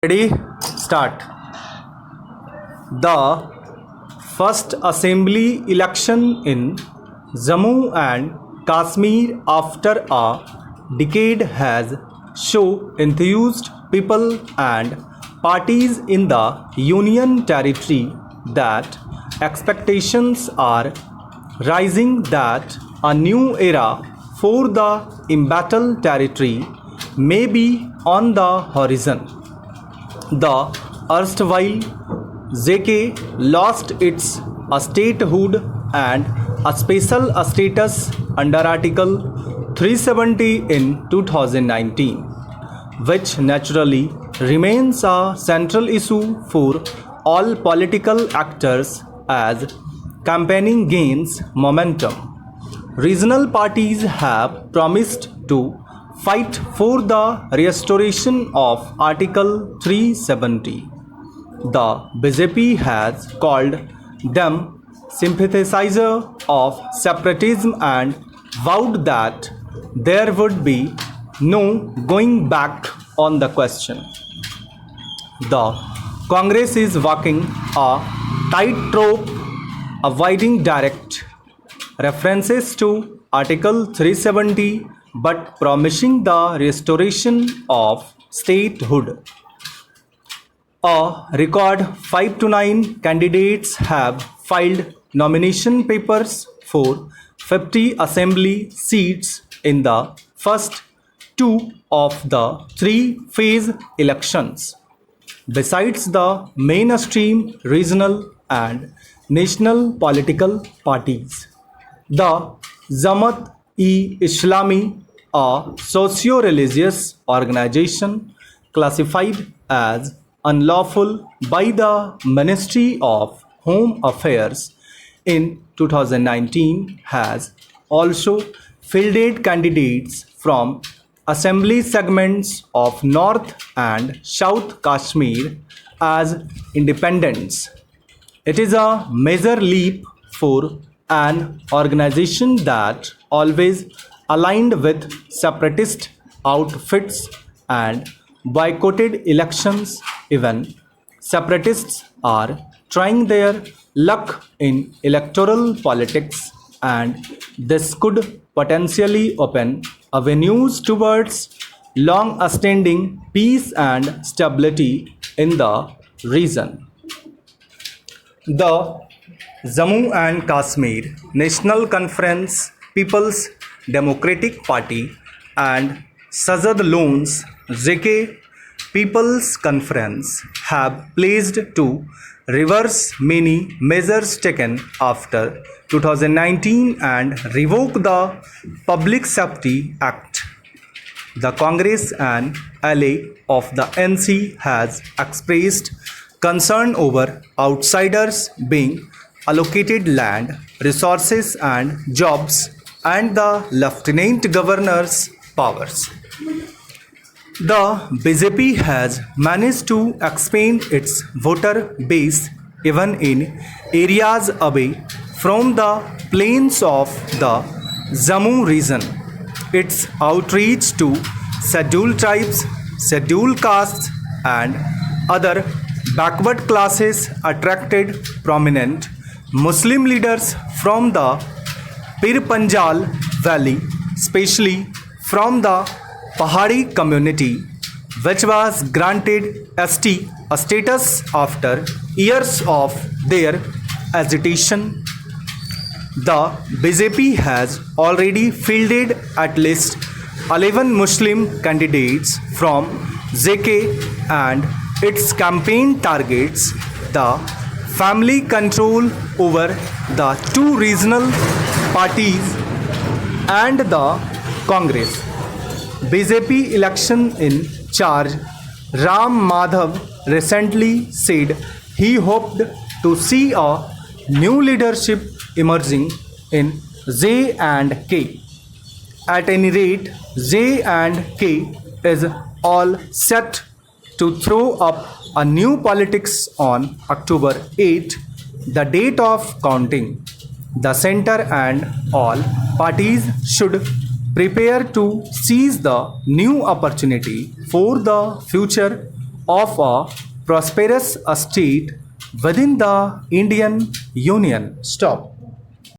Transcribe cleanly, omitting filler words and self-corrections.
Ready? Start. The first assembly election in Jammu and Kashmir after a decade has shown enthused people and parties in the Union Territory that expectations are rising that a new era for the embattled territory may be on the horizon. The erstwhile J&K lost its statehood and a special status under Article 370 in 2019, which naturally remains a central issue for all political actors as campaigning gains momentum. Regional parties have promised to fight for the restoration of Article 370. The BJP has called them sympathizers of separatism and vowed that there would be no going back on the question. The Congress is walking a tightrope, avoiding direct references to Article 370 but promising the restoration of statehood. A record 5 to 9 candidates have filed nomination papers for 50 assembly seats in the first two of the three-phase elections. Besides the mainstream regional and national political parties, the Jamaat-e-Islami, a socio-religious organization classified as unlawful by the Ministry of Home Affairs in 2019, has also fielded candidates from assembly segments of North and South Kashmir as independents. It is a major leap for an organization that always aligned with separatist outfits and boycotted elections. Even separatists are trying their luck in electoral politics, and this could potentially open avenues towards long-standing peace and stability in the region. The Jammu and Kashmir National Conference, People's Democratic Party and Sajad Loans J&K People's Conference have pledged to reverse many measures taken after 2019 and revoke the Public Safety Act. The Congress and ally of the NC has expressed concern over outsiders being allocated land, resources and jobs and the Lieutenant Governor's powers. The BJP has managed to expand its voter base even in areas away from the plains of the Jammu region. Its outreach to scheduled tribes, scheduled castes and other backward classes attracted prominent Muslim leaders from the Pir Panjal Valley, especially from the Pahari community, which was granted ST a status after years of their agitation. The BJP has already fielded at least 11 Muslim candidates from J&K and its campaign targets the family control over the two regional parties and the Congress. BJP election in charge Ram Madhav recently said he hoped to see a new leadership emerging in J&K. At any rate, J&K is all set to throw up a new politics on October 8, the date of counting. The center and all parties should prepare to seize the new opportunity for the future of a prosperous state within the Indian Union. Stop.